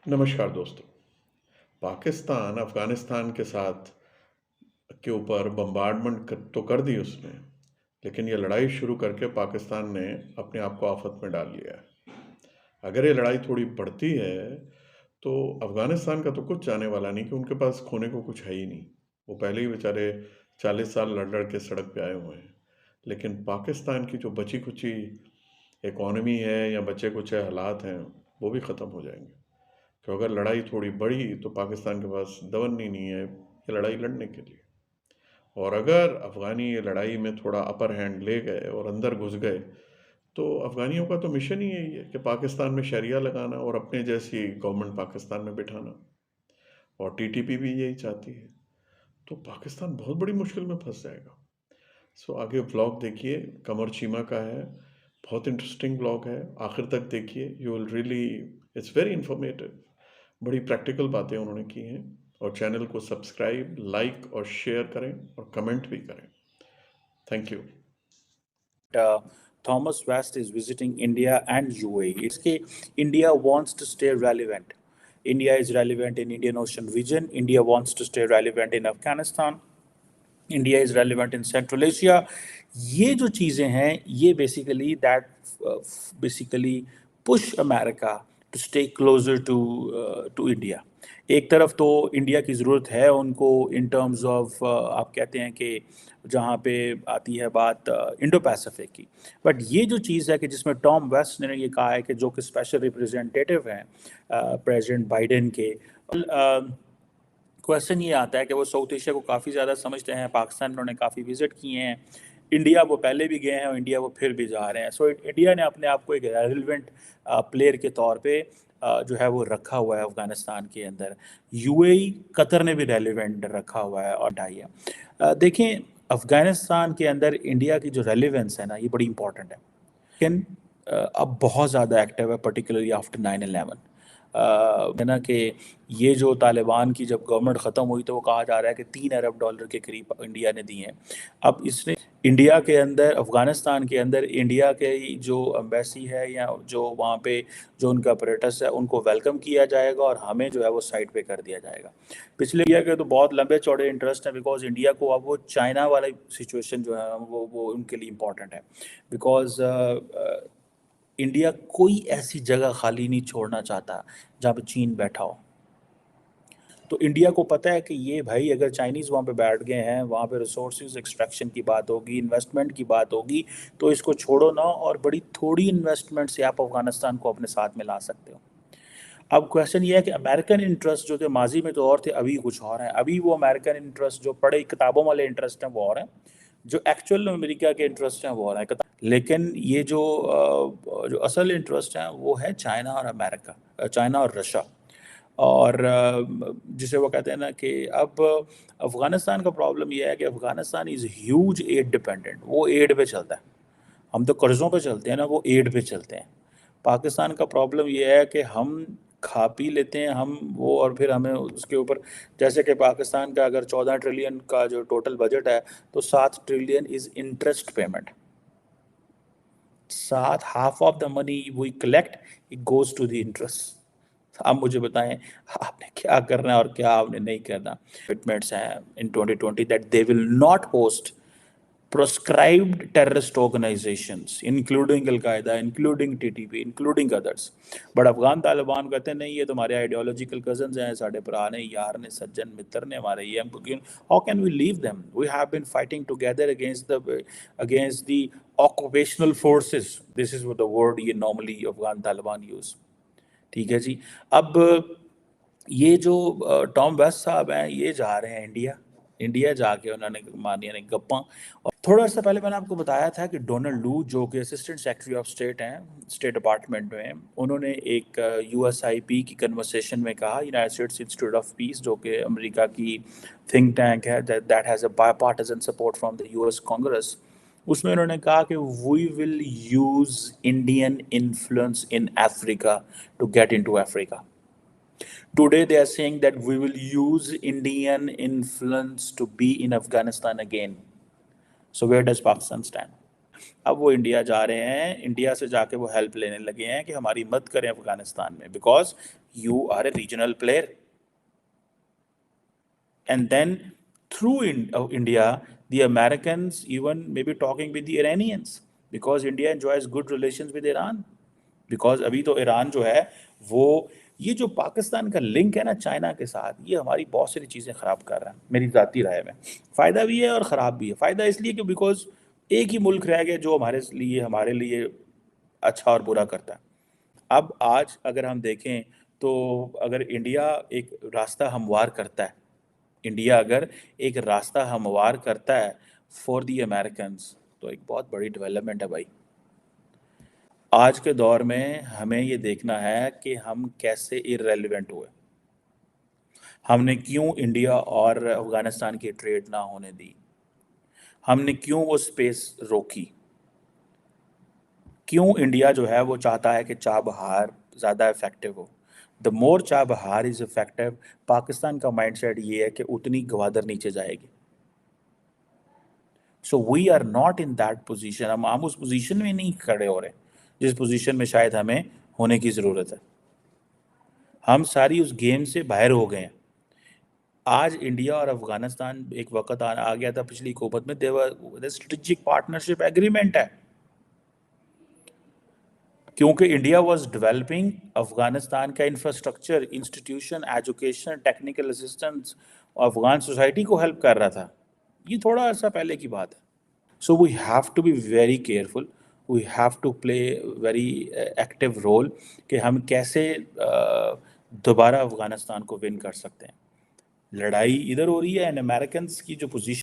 नमस्कार दोस्तों। पाकिस्तान अफ़गानिस्तान के साथ के ऊपर बम्बार्डमेंट तो कर दी उसने, लेकिन ये लड़ाई शुरू करके पाकिस्तान ने अपने आप को आफत में डाल लिया है। अगर ये लड़ाई थोड़ी बढ़ती है तो अफ़गानिस्तान का तो कुछ जाने वाला नहीं, कि उनके पास खोने को कुछ है ही नहीं। वो पहले ही बेचारे 40 साल लड़ लड़ के सड़क पे आए हुए हैं। लेकिन पाकिस्तान की जो बची खुची इकॉनमी है या बचे कुचे हालात हैं, वो भी ख़त्म हो जाएंगे। तो अगर लड़ाई थोड़ी बढ़ी तो पाकिस्तान के पास दवन्नी नहीं है ये लड़ाई लड़ने के लिए। और अगर अफ़गानी ये लड़ाई में थोड़ा अपर हैंड ले गए और अंदर घुस गए तो अफ़गानियों का तो मिशन ही यही है कि पाकिस्तान में शरिया लगाना और अपने जैसी गवर्नमेंट पाकिस्तान में बिठाना। और टीटीपी भी यही चाहती है। तो पाकिस्तान बहुत बड़ी मुश्किल में फंस जाएगा। सो आगे व्लॉग देखिए, कमर चीमा का है, बहुत इंटरेस्टिंग व्लॉग है, आखिर तक देखिए। You will really, it's very informative. बड़ी प्रैक्टिकल बातें उन्होंने की हैं। और चैनल को सब्सक्राइब, लाइक और शेयर करें और कमेंट भी करें। Thank you. Thomas West is visiting India and UAE. It's that India wants to stay relevant. India is relevant in Indian Ocean region. India wants to stay relevant in Afghanistan. India is relevant in Central Asia. ये जो चीज़ें हैं ये basically push America to stay closer to India. एक तरफ तो India की ज़रूरत है उनको in terms of आप कहते हैं कि जहाँ पे आती है बात इंडो पैसिफिक की, बट ये जो चीज़ है कि जिसमें टॉम वेस्ट ने ये कहा है कि जो कि स्पेशल रिप्रेजेंटेटिव हैं प्रेसिडेंट बाइडेन के, क्वेश्चन ये आता है कि वो साउथ एशिया को काफ़ी ज़्यादा समझते हैं, पाकिस्तान में उन्होंने काफ़ी विजिट किए हैं, इंडिया वो पहले भी गए हैं और इंडिया वो फिर भी जा रहे हैं। सो इंडिया ने अपने आप को एक रेलिवेंट प्लेयर के तौर पे जो है वो रखा हुआ है अफ़गानिस्तान के अंदर। यूएई कतर ने भी रेलिवेंट रखा हुआ है और ढाई है। देखें अफ़गानिस्तान के अंदर इंडिया की जो रेलिवेंस है ना ये बड़ी इंपॉर्टेंट है, लेकिन अब बहुत ज़्यादा एक्टिव है पर्टिकुलरली आफ्टर 9/11 है ना कि ये जो तालिबान की जब गवर्नमेंट ख़त्म हुई तो वो कहा जा रहा है कि $3 अरब के करीब इंडिया ने दिए हैं। अब इसने इंडिया के अंदर अफ़गानिस्तान के अंदर इंडिया के जो एम्बेसी है या जो वहाँ पे जो उनका ऑपरेटर्स है उनको वेलकम किया जाएगा और हमें जो है वो साइड पे कर दिया जाएगा। पिछले इंडिया के तो बहुत लंबे चौड़े इंटरेस्ट हैं, बिकॉज इंडिया को अब वो चाइना वाला सिचुएशन जो है वो उनके लिए इम्पोर्टेंट है, बिकॉज इंडिया कोई ऐसी जगह खाली नहीं छोड़ना चाहता जहाँ पे चीन बैठा हो। तो इंडिया को पता है कि ये भाई अगर चाइनीज़ वहाँ पे बैठ गए हैं, वहाँ पे रिसोर्सेज एक्सट्रैक्शन की बात होगी, इन्वेस्टमेंट की बात होगी, तो इसको छोड़ो ना और बड़ी थोड़ी इन्वेस्टमेंट से आप अफ़गानिस्तान को अपने साथ में ला सकते हो। अब क्वेश्चन ये है कि अमेरिकन इंटरेस्ट जो थे माजी में तो और थे, अभी कुछ और हैं। अभी वो अमेरिकन इंटरेस्ट जो पढ़े किताबों वाले इंटरेस्ट हैं वो और हैं, जो एक्चुअल अमेरिका के इंटरेस्ट हैं वो और हैं। लेकिन ये जो असल इंटरेस्ट हैं वो है चाइना और अमेरिका, चाइना और रशिया। और जिसे वो कहते हैं ना कि अब अफ़गानिस्तान का प्रॉब्लम ये है कि Afghanistan is huge aid dependent, वो एड पे चलता है। हम तो कर्ज़ों पे चलते हैं ना, वो एड पे चलते हैं। पाकिस्तान का प्रॉब्लम ये है कि हम खा पी लेते हैं हम वो, और फिर हमें उसके ऊपर, जैसे कि पाकिस्तान का अगर 14 ट्रिलियन का जो टोटल बजट है तो 7 trillion is interest payment. 7 half of the money we collect it goes to the interest. आप मुझे बताएं आपने क्या करना है और क्या आपने नहीं करना। कमिटमेंट्स हैं इन 2020 that they will not host proscribed terrorist organizations, including Al-Qaeda, including TTP, including others. But Afghan Taliban कहते हैं नहीं, ये तुम्हारे आइडियोलॉजिकल कजन्स हैं, साढ़े भरा ने, यार ने, सज्जन मित्र ने, हमारे ये हम, how can we leave them? We have been fighting together against the occupational forces. This is what the word ये normally अफगान तालिबान use. ठीक है जी। अब ये जो टॉम वेस्ट साहब हैं ये जा रहे हैं इंडिया जाके उन्होंने मारनी ने गप्पा। और थोड़ा सा पहले मैंने आपको बताया था कि डोनाल्ड लू जो कि असिस्टेंट सेक्रेटरी ऑफ स्टेट हैं स्टेट डिपार्टमेंट में, उन्होंने एक USIP की कन्वर्सेशन में कहा, United States Institute of Peace जो कि अमेरिका की थिंक टैंक है that has a bipartisan support from the US Congress, उसमें उन्होंने कहा कि we will use Indian influence in Africa to get into Africa. Today they are saying that we will use Indian influence to be in Afghanistan again. So where does Pakistan stand? अब वो India जा रहे हैं, India से जाके वो help लेने लगे हैं कि हमारी मदद करें अफगानिस्तान में, because you are a regional player. And then through India, the Americans even maybe talking with the Iranians, because India enjoys good relations with Iran. Because अभी तो ईरान जो है वो, ये जो पाकिस्तान का लिंक है ना चाइना के साथ, ये हमारी बहुत सारी चीज़ें ख़राब कर रहा है मेरी ज़ाती राय में। फ़ायदा भी है और ख़राब भी है। फ़ायदा इसलिए कि बिकॉज एक ही मुल्क रह गया जो हमारे लिए अच्छा और बुरा करता है। अब आज अगर हम देखें तो अगर इंडिया एक रास्ता हमवार करता है, इंडिया अगर एक रास्ता हमवार करता है फॉर दी अमेरिकन्स, तो एक बहुत बड़ी डेवलपमेंट है भाई। आज के दौर में हमें ये देखना है कि हम कैसे इररेलेवेंट हुए, हमने क्यों इंडिया और अफगानिस्तान की ट्रेड ना होने दी, हमने क्यों वो स्पेस रोकी, क्यों इंडिया जो है वो चाहता है कि चाबहार ज़्यादा इफेक्टिव हो। The more Chabahar is effective, Pakistan का माइंडसेट ये है कि उतनी गवादर नीचे जाएगी। So we are not in that position, हम उस पोजीशन में नहीं खड़े हो रहे जिस पोजीशन में शायद हमें होने की ज़रूरत है। हम सारी उस गेम से बाहर हो गए हैं। आज इंडिया और अफगानिस्तान एक वक्त आ गया था पिछली हुकूमत में, देवर स्ट्रेटेजिक पार्टनरशिप एग्रीमेंट है, क्योंकि इंडिया वाज डेवलपिंग अफगानिस्तान का infrastructure, institution, education, technical assistance, Afghan society को हेल्प कर रहा था। ये थोड़ा अर्सा पहले की बात है। So we have to be very careful, we have to play very active role कि हम कैसे दोबारा अफगानिस्तान को विन कर सकते हैं। लड़ाई इधर हो रही है एंड अमेरिकन्स की जो पोजीशन